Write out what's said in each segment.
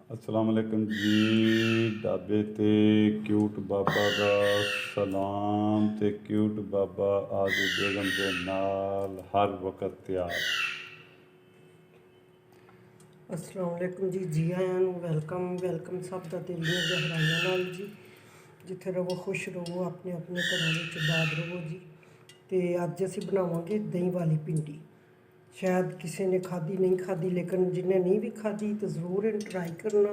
अस्सलाम वालेकुम जी। ढाबे ते क्यूट बाबा दा सलाम ते क्यूट बाबा आदि बेगम दे नाल हर वक्त तैयार। अस्सलाम वालेकुम जी आयां नूं वैलकम वैलकम सब दा दिल ਦੀਆਂ ਗਹਿਰਾਈਆਂ ਨਾਲ ਜੀ। ਜਿੱਥੇ ਰਹੋ ਖੁਸ਼ ਰਹੋ, ਆਪਣੇ ਆਪਣੇ ਘਰਾਂ ਵਿੱਚ ਆਬਾਦ ਰਹੋ ਜੀ। ਤੇ ਅੱਜ ਅਸੀਂ ਬਣਾਵਾਂਗੇ ਦਹੀਂ ਵਾਲੀ ਭਿੰਡੀ। ਸ਼ਾਇਦ ਕਿਸੇ ਨੇ ਖਾਧੀ ਨਹੀਂ ਖਾਧੀ, ਲੇਕਿਨ ਜਿਹਨੇ ਨਹੀਂ ਵੀ ਖਾਧੀ ਤਾਂ ਜ਼ਰੂਰ ਇਹਨੂੰ ਟਰਾਈ ਕਰਨਾ।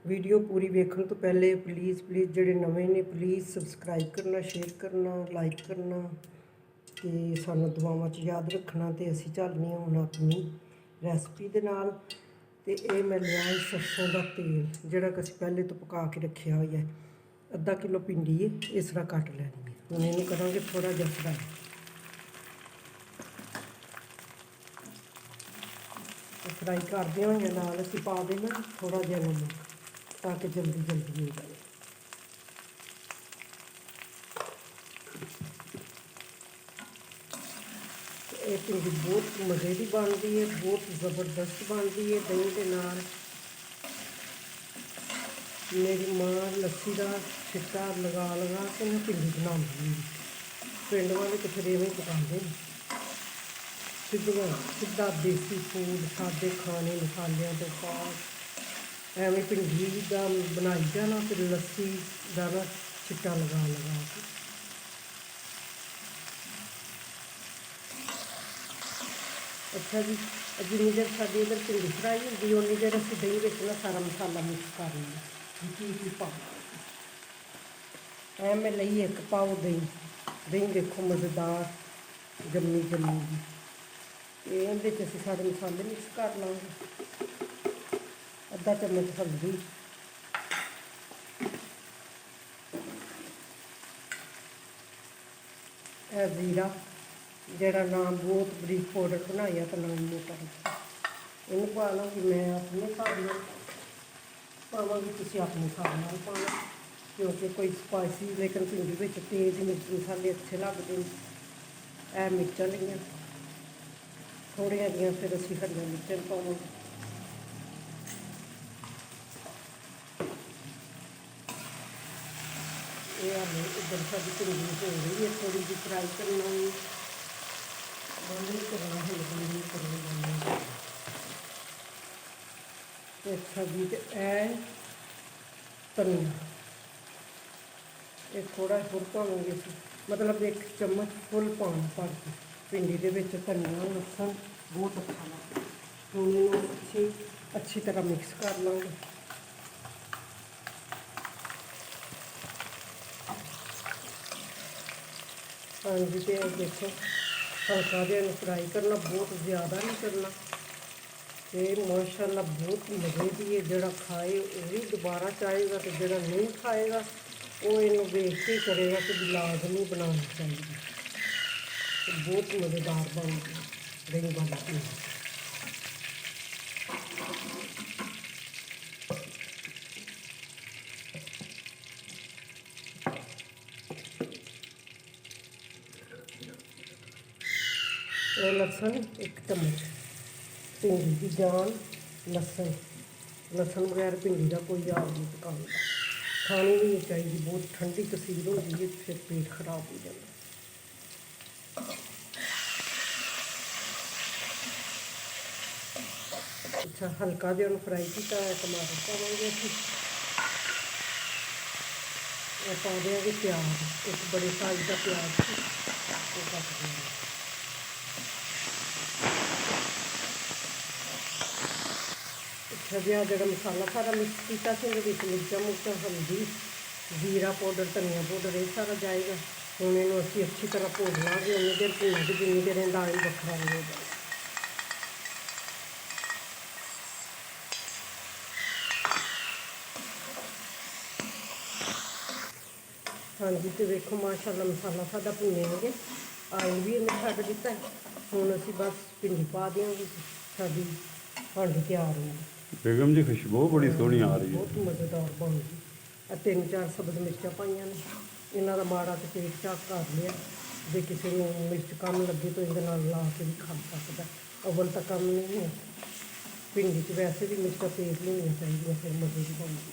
ਵੀਡੀਓ ਪੂਰੀ ਵੇਖਣ ਤੋਂ ਪਹਿਲੇ ਪਲੀਜ਼ ਜਿਹੜੇ ਨਵੇਂ ਨੇ ਪਲੀਜ਼ ਸਬਸਕ੍ਰਾਈਬ ਕਰਨਾ, ਸ਼ੇਅਰ ਕਰਨਾ, ਲਾਈਕ ਕਰਨਾ ਤੇ ਸਾਨੂੰ ਦੁਆਵਾਂ 'ਚ ਯਾਦ ਰੱਖਣਾ। ਤੇ ਅਸੀਂ ਚੱਲਦੇ ਹਾਂ ਹੁਣ ਆਪਣੀ ਰੈਸਪੀ ਦੇ ਨਾਲ। ਤੇ ਇਹ ਮੈਂ ਲਿਆ ਹੈ ਸਰਸੋਂ ਦਾ ਤੇਲ, ਜਿਹੜਾ ਕਿ ਅਸੀਂ ਪਹਿਲੇ ਤੋਂ ਪਕਾ ਕੇ ਰੱਖਿਆ ਹੋਇਆ ਹੈ। ਅੱਧਾ ਕਿਲੋ ਭਿੰਡੀ ਹੈ, ਇਸ ਤਰ੍ਹਾਂ ਕੱਟ ਲੈਣੀ ਹੈ। ਹੁਣ ਇਹਨੂੰ ਕਰਾਂਗੇ ਥੋੜ੍ਹਾ ਜਿਹਾ ਫਰਾਈ। ਫਰਾਈ ਕਰਦੇ ਹੋਈਆਂ ਨਾਲ ਅਸੀਂ ਪਾ ਦੇਣਾ ਥੋੜ੍ਹਾ ਜਿਹਾ ਨਮਕ, ਤਾਂ ਕਿ ਜਲਦੀ ਜਲਦੀ ਹੋ ਜਾਵੇ। ਇਹ ਭਿੰਡੀ ਬਹੁਤ ਮਜ਼ੇ ਦੀ ਬਣਦੀ ਹੈ, ਬਹੁਤ ਜ਼ਬਰਦਸਤ ਬਣਦੀ ਹੈ ਦਹੀਂ ਦੇ ਨਾਲ। ਮੇਰੀ ਮਾਂ ਲੱਸੀ ਦਾ ਛਿੱਟਾ ਲਗਾ ਲਗਾ ਕੇ ਨਾ ਭਿੰਡੀ ਬਣਾਉਂਦੀ ਹੈ। ਪਿੰਡ ਵਾਲੇ ਤਾਂ ਫਿਰ ਇਵੇਂ ਪਕਾਉਂਦੇ ਨੇ, ਸਿੱਧਾ ਦੇਸੀ ਫੂਡ, ਸਾਦੇ ਖਾਣੇ ਮਸਾਲਿਆਂ ਤੋਂ ਬਾਅਦ ਐਵੇਂ ਭਿੰਡੀ ਦਾ ਬਣਾਈ ਜਾਣਾ, ਫਿਰ ਲੱਸੀ ਦਾ ਨਾ ਛਿੱਟਾ ਲਗਾ ਲਗਾ ਕੇ। ਅੱਛਾ ਜੀ, ਜਿੰਨੀ ਦੇਰ ਸਾਡੀ ਇੱਧਰ ਭਿੰਡੀ ਫਰਾਈ ਹੁੰਦੀ ਉਨੀ ਦੇਰ ਅਸੀਂ ਦਹੀਂ ਵਿੱਚ ਨਾ ਸਾਰਾ ਮਸਾਲਾ ਮਿਕਸ ਕਰ ਲੈਂਦੇ। ਕੀ ਪਾਉਣਾ ਐ ਮੈਂ ਲਈ ਇੱਕ ਪਾਓ ਦਹੀਂ। ਦਹੀਂ ਦੇਖੋ ਮਜ਼ੇਦਾਰ ਜੰਮੀ ਜੰਮੀ ਜੀ। ਤੇ ਇਹਦੇ 'ਚ ਅਸੀਂ ਸਾਰੇ ਮਸਾਲੇ ਮਿਕਸ ਕਰ ਲਾਂਗੇ। ਅੱਧਾ ਚਮਚ ਹਲਦੀ, ਇਹ ਜ਼ੀਰਾ, ਜਿਹੜਾ ਨਾਮ ਬਹੁਤ ਬਰੀਕ ਪਾਊਡਰ ਬਣਾਇਆ ਤਾਂ ਨਾਮ ਮੋਟਾ ਰੱਖਿਆ। ਇਹਨੂੰ ਪਾ ਲਾਂਗੀ ਮੈਂ ਆਪਣੇ ਹਿਸਾਬ ਨਾਲ, ਪਾਵਾਂਗੀ ਤੁਸੀਂ ਆਪਣੇ ਹਿਸਾਬ ਨਾਲ ਪਾਣਾ, ਕਿਉਂਕਿ ਕੋਈ ਸਪਾਈਸੀ, ਲੇਕਿਨ ਭਿੰਡੀ ਵਿੱਚ ਤੇਜ਼ ਮਿਰਚ ਮਸਾਲੇ ਅੱਛੇ ਲੱਗਦੇ ਨੇ। ਇਹ ਮਿਰਚਾਂ ਲਈਆਂ ਥੋੜ੍ਹੀਆਂ ਜਿਹੀਆਂ, ਫਿਰ ਅਸੀਂ ਹਰੀਆਂ ਮਿਰਚਾਂ ਪਾਵਾਂਗੇ। ਇਹ ਆਲੂ ਇੱਧਰ ਸਾਡੀ ਭਿੰਡੀ ਹੋ ਰਹੀ ਹੈ, ਥੋੜ੍ਹੀ ਜਿਹੀ ਫਰਾਈ ਕਰਨਾ ਹੈ, ਬੰਦ ਨਹੀਂ ਕਰਨਾ ਹੈ, ਬੰਦ ਨਹੀਂ ਕਰਨਾ। ਤੇ ਅੱਛਾ ਜੀ, ਤੇ ਇਹ ਧਨੀਆ ਇਹ ਥੋੜ੍ਹਾ ਹੋਰ ਪਾਵਾਂਗੇ ਅਸੀਂ, ਮਤਲਬ 1 ਚਮਚ ਫੁੱਲ ਪਾਉਣਾ ਭਰ ਕੇ ਭਿੰਡੀ ਦੇ ਵਿੱਚ। ਧਨੀਆ ਲਸਣ ਬਹੁਤ ਅੱਛਾ ਲੱਗਦਾ। ਹੁਣ ਇਹਨੂੰ ਅੱਛੀ ਤਰ੍ਹਾਂ ਮਿਕਸ ਕਰ ਲਾਂਗੇ। ਹਾਂਜੀ, ਤੇ ਦੇਖੋ ਹਲਕਾ ਜਿਹਾ ਇਹਨੂੰ ਫਰਾਈ ਕਰਨਾ, ਬਹੁਤ ਜ਼ਿਆਦਾ ਨਹੀਂ ਕਰਨਾ। ਤੇ ਮਾਸ਼ਾਅੱਲਾ ਬਹੁਤ ਮਜ਼ੇ ਦੀ ਹੈ। ਜਿਹੜਾ ਖਾਏ ਉਹ ਵੀ ਦੁਬਾਰਾ ਚਾਹੇਗਾ, ਤੇ ਜਿਹੜਾ ਨਹੀਂ ਖਾਏਗਾ ਉਹ ਇਹਨੂੰ ਵੇਖ ਕੇ ਕਰੇਗਾ ਕਿ ਲਾਜ਼ਮੀ ਬਣਾਉਣੀ ਚਾਹੀਦੀ। ਤੇ ਬਹੁਤ ਮਜ਼ੇਦਾਰ ਬਣਦੀ ਦਹੀਂ ਵਾਲੀ ਭਿੰਡੀ। ਇਹ ਲਸਣ 1 ਚਮਚ, ਭਿੰਡੀ ਦੀ ਜਾਨ ਲਸਣ ਬਗੈਰ ਭਿੰਡੀ ਦਾ ਕੋਈ ਯਾਦ ਨਹੀਂ ਪਕਾਉਣ ਦਾ। ਖਾਣੀ ਵੀ ਨਹੀਂ ਚਾਹੀਦੀ, ਬਹੁਤ ਠੰਡੀ ਤਸੀਰ ਹੁੰਦੀ ਹੈ, ਫਿਰ ਪੇਟ ਖਰਾਬ ਹੋ ਜਾਂਦਾ। ਅੱਛਾ, ਹਲਕਾ ਜਿਹਾ ਉਹਨੂੰ ਫਰਾਈ ਕੀਤਾ ਹੋਇਆ ਟਮਾਟਰ ਪਾਵਾਂਗੇ ਅਸੀਂ। ਇਹ ਪਾ ਦਿਆਂਗੇ ਪਿਆਜ਼, ਇੱਕ ਬੜੇ ਸਾਈਜ਼ ਦਾ ਪਿਆਜ਼ ਉਹ ਕੱਟ ਦਿਆਂਗੇ। ਅੱਛਾ ਜੀ, ਜਿਹੜਾ ਮਸਾਲਾ ਸਾਰਾ ਮਿਕਸ ਕੀਤਾ ਸੀ, ਉਹਦੇ ਵਿੱਚ ਮਿਰਚਾਂ ਮੁਰਚਾਂ, ਹਲਦੀ, ਜ਼ੀਰਾ ਪਾਊਡਰ, ਧਨੀਆ ਪਾਊਡਰ, ਇਹ ਸਾਰਾ ਜਾਏਗਾ। ਹੁਣ ਇਹਨੂੰ ਅਸੀਂ ਅੱਛੀ ਤਰ੍ਹਾਂ ਭੁੰਨ ਲਾਂਗੇ, ਉਨੀ ਦੇਰ ਭੁੰਨਾਂਗੇ ਜਿੰਨੀ ਦੇਰ ਇਹਦਾ ਆਇਲ ਵੱਖਰਾ ਨਹੀਂ ਹੋ ਜਾਏ। ਹਾਂਜੀ, ਤੇ ਵੇਖੋ ਮਾਸ਼ਾਅੱਲਾ ਮਸਾਲਾ ਸਾਡਾ ਭੁੰਨਿਆ ਗਿਆ, ਆਇਲ ਵੀ ਇਹਨੇ ਛੱਡ ਦਿੱਤਾ। ਹੁਣ ਅਸੀਂ ਬਸ ਭਿੰਡੀ ਪਾ ਦਿਆਂਗੇ, ਸਾਡੀ ਹਾਂਡੀ ਤਿਆਰ ਹੋ ਗਈ। बेगम जी खुशबू बड़ी सोहनी आ रही है। ਬਹੁਤ ਮਜ਼ੇਦਾਰ ਬਣ ਗਈ। 3-4 ਸਬਜ਼ ਮਿਰਚਾਂ ਪਾਈਆਂ ਨੇ, ਇਹਨਾਂ ਦਾ ਮਾੜਾ ਤੇ ਪੇਟ ਝਾਕ ਕਰ ਲਿਆ। ਜੇ ਕਿਸੇ ਨੂੰ ਮਿਰਚ ਕਮ ਲੱਗੇ ਤਾਂ ਇਹਦੇ ਨਾਲ ਲਾ ਕੇ ਵੀ ਖਾ ਸਕਦਾ, ਅਵਲ ਤਾਂ ਕੰਮ ਨਹੀਂ ਹੈ। ਭਿੰਡੀ 'ਚ ਵੈਸੇ ਵੀ ਮਿਰਚਾਂ ਤੇਜ਼ ਨਹੀਂ ਹੋਣੀਆਂ ਚਾਹੀਦੀਆਂ, ਫਿਰ ਮਜ਼ੇ ਦੀ ਬਣਦੀ।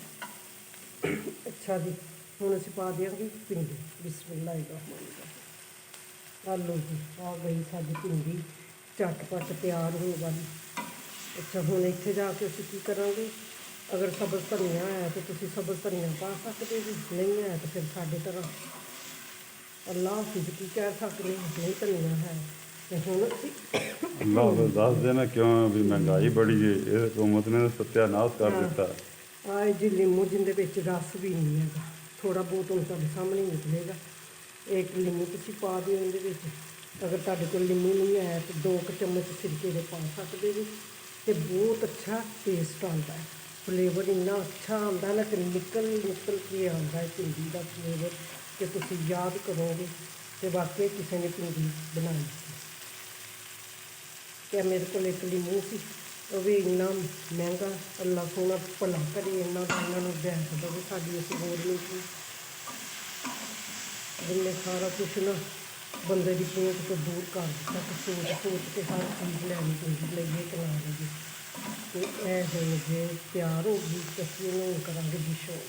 ਅੱਛਾ ਜੀ, ਹੁਣ ਅਸੀਂ ਪਾ ਦਿਆਂਗੇ ਭਿੰਡੀ। ਬਿਸਮਿਲ੍ਲਾਹਿਰ-ਰਹਿਮਾਨਿਰ-ਰਹੀਮ। ਆਲੂ ਜੀ ਆ ਗਈ ਸਾਡੀ ਭਿੰਡੀ ਝਟਪਟ ਤਿਆਰ ਹੋਣ ਵਾਲੀ। ਅੱਛਾ, ਹੁਣ ਇੱਥੇ ਜਾ ਕੇ ਅਸੀਂ ਕੀ ਕਰਾਂਗੇ, ਅਗਰ ਸਬਜ਼ ਧਨੀਆ ਹੈ ਤਾਂ ਤੁਸੀਂ ਸਬਜ਼ ਧਨੀਆ ਪਾ ਸਕਦੇ ਜੀ, ਨਹੀਂ ਹੈ ਤਾਂ ਫਿਰ ਸਾਡੇ ਤਰ੍ਹਾਂ ਅੱਲਾਹ ਹਾਫਿਜ਼ ਕੀ ਕਹਿ ਸਕਦੇ ਹਾਂ, ਨਹੀਂ ਧਨੀਆ ਹੈ ਤੇ ਹੁਣ ਅਸੀਂ ਅੱਲਾਹ ਹਾਫਿਜ਼ ਦੱਸ ਦੇਣਾ ਕਿਉਂ ਵੀ ਮਹਿੰਗਾਈ ਬੜੀ ਹੈ, ਇਹ ਹਕੂਮਤ ਨੇ ਸੱਤਿਆਨਾਸ਼ ਕਰ ਦਿੱਤਾ। ਆਹ ਜੀ ਨਿੰਮੂ ਜਿਹਦੇ ਵਿੱਚ ਰਸ ਵੀ ਨਹੀਂ ਹੈਗਾ, ਥੋੜ੍ਹਾ ਬਹੁਤ ਹੁਣ ਤੁਹਾਡੇ ਸਾਹਮਣੇ ਹੀ ਨਿਕਲੇਗਾ। ਇੱਕ ਨਿੰਮੂ ਤੁਸੀਂ ਪਾ ਦਿਓ ਇਹਦੇ ਵਿੱਚ। ਅਗਰ ਤੁਹਾਡੇ ਕੋਲ ਨਿੰਮੂ ਨਹੀਂ ਹੈ ਤਾਂ 2 ਚਮਚ ਸਿਰਕੇ ਦੇ ਪਾ ਸਕਦੇ ਜੀ, ਤੇ ਬਹੁਤ ਅੱਛਾ ਟੇਸਟ ਆਉਂਦਾ ਹੈ, ਫਲੇਵਰ ਇੰਨਾ ਅੱਛਾ ਆਉਂਦਾ ਨਾ ਕਿ ਨਿਕਲ ਕੇ ਆਉਂਦਾ ਹੈ ਭਿੰਡੀ ਦਾ ਫਲੇਵਰ, ਕਿ ਤੁਸੀਂ ਯਾਦ ਕਰੋਗੇ ਕਿ ਵਾਕਈ ਕਿਸੇ ਨੇ ਭਿੰਡੀ ਬਣਾਈ ਸੀ। ਕਿ ਮੇਰੇ ਕੋਲ ਇੱਕ ਨਿੰਮੂ ਸੀ, ਉਹ ਵੀ ਇੰਨਾ ਮਹਿੰਗਾ, ਅੱਲਾ ਸੋਹਣਾ ਭਲਾ ਕਰੇ ਇਹਨਾਂ ਦਾ, ਇਹਨਾਂ ਨੂੰ ਬੈਠ ਦੇਵੇ ਸਾਡੀ ਅਸੀਂ ਹੋਰ ਨਹੀਂ ਸੀ। ਜਿੰਨੇ ਸਾਰਾ ਕੁਛ ਨਾ ਬੰਦੇ ਦੀ ਸੋਚ ਤੋਂ ਦੂਰ ਕਰ ਦਿੱਤਾ ਕਿ ਸੋਚ ਕੇ ਹਰ ਚੀਜ਼ ਲੈਣੀ ਪੈਂਦੀ, ਲਈਏ ਕਿ ਨਾ ਲਈਏ। ਤੇ ਇਹ ਹੁਣ ਜੇ ਤਿਆਰ ਹੋ ਗਈ ਤਾਂ ਅਸੀਂ ਇਹਨੂੰ ਕਰਾਂਗੇ ਡਿਸ਼ ਆਊਟ।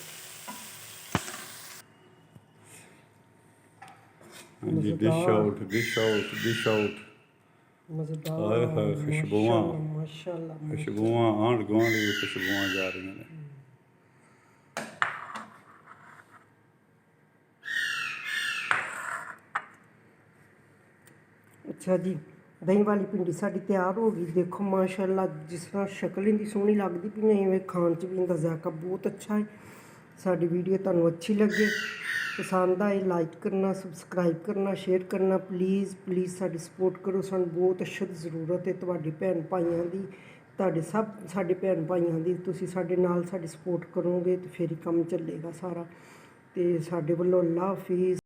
ਹਾਂਜੀ, dish out, dish out, dish out. ਮਜ਼ੇਦਾਰ, ਹਾਏ ਹਾਏ, ਖੁਸ਼ਬੂਆਂ, ਮਾਸ਼ਾਅੱਲਾ ਖੁਸ਼ਬੂਆਂ ਆਂਢ ਗੁਆਂਢ ਦੀ ਖੁਸ਼ਬੂਆਂ ਜਾ ਰਹੀਆਂ ਨੇ। ਅੱਛਾ ਜੀ, ਦਹੀਂ ਵਾਲੀ ਭਿੰਡੀ ਸਾਡੀ ਤਿਆਰ ਹੋ ਗਈ। ਦੇਖੋ ਮਾਸ਼ਾਅੱਲਾ, ਜਿਸ ਤਰ੍ਹਾਂ ਸ਼ਕਲ ਇਹਦੀ ਸੋਹਣੀ ਲੱਗਦੀ ਪਈ, ਇਵੇਂ ਖਾਣ 'ਚ ਵੀ ਇਹਦਾ ਜ਼ਾਇਕਾ ਬਹੁਤ ਅੱਛਾ ਹੈ। ਸਾਡੀ ਵੀਡੀਓ ਤੁਹਾਨੂੰ ਅੱਛੀ ਲੱਗੇ, ਪਸੰਦ ਆਏ, ਲਾਈਕ ਕਰਨਾ, ਸਬਸਕ੍ਰਾਈਬ ਕਰਨਾ, ਸ਼ੇਅਰ ਕਰਨਾ। ਪਲੀਜ਼ ਸਾਡੀ ਸਪੋਰਟ ਕਰੋ, ਸਾਨੂੰ ਬਹੁਤ ਅਸ਼ਦ ਜ਼ਰੂਰਤ ਹੈ ਤੁਹਾਡੀ ਭੈਣ ਭਾਈਆਂ ਦੀ, ਤੁਹਾਡੇ ਸਭ ਸਾਡੇ ਭੈਣ ਭਾਈਆਂ ਦੀ। ਤੁਸੀਂ ਸਾਡੇ ਨਾਲ ਸਾਡੀ ਸਪੋਰਟ ਕਰੋਗੇ ਤਾਂ ਫਿਰ ਹੀ ਕੰਮ ਚੱਲੇਗਾ ਸਾਰਾ। ਅਤੇ ਸਾਡੇ ਵੱਲੋਂ ਅੱਲਾਹ ਹਾਫਿਜ਼।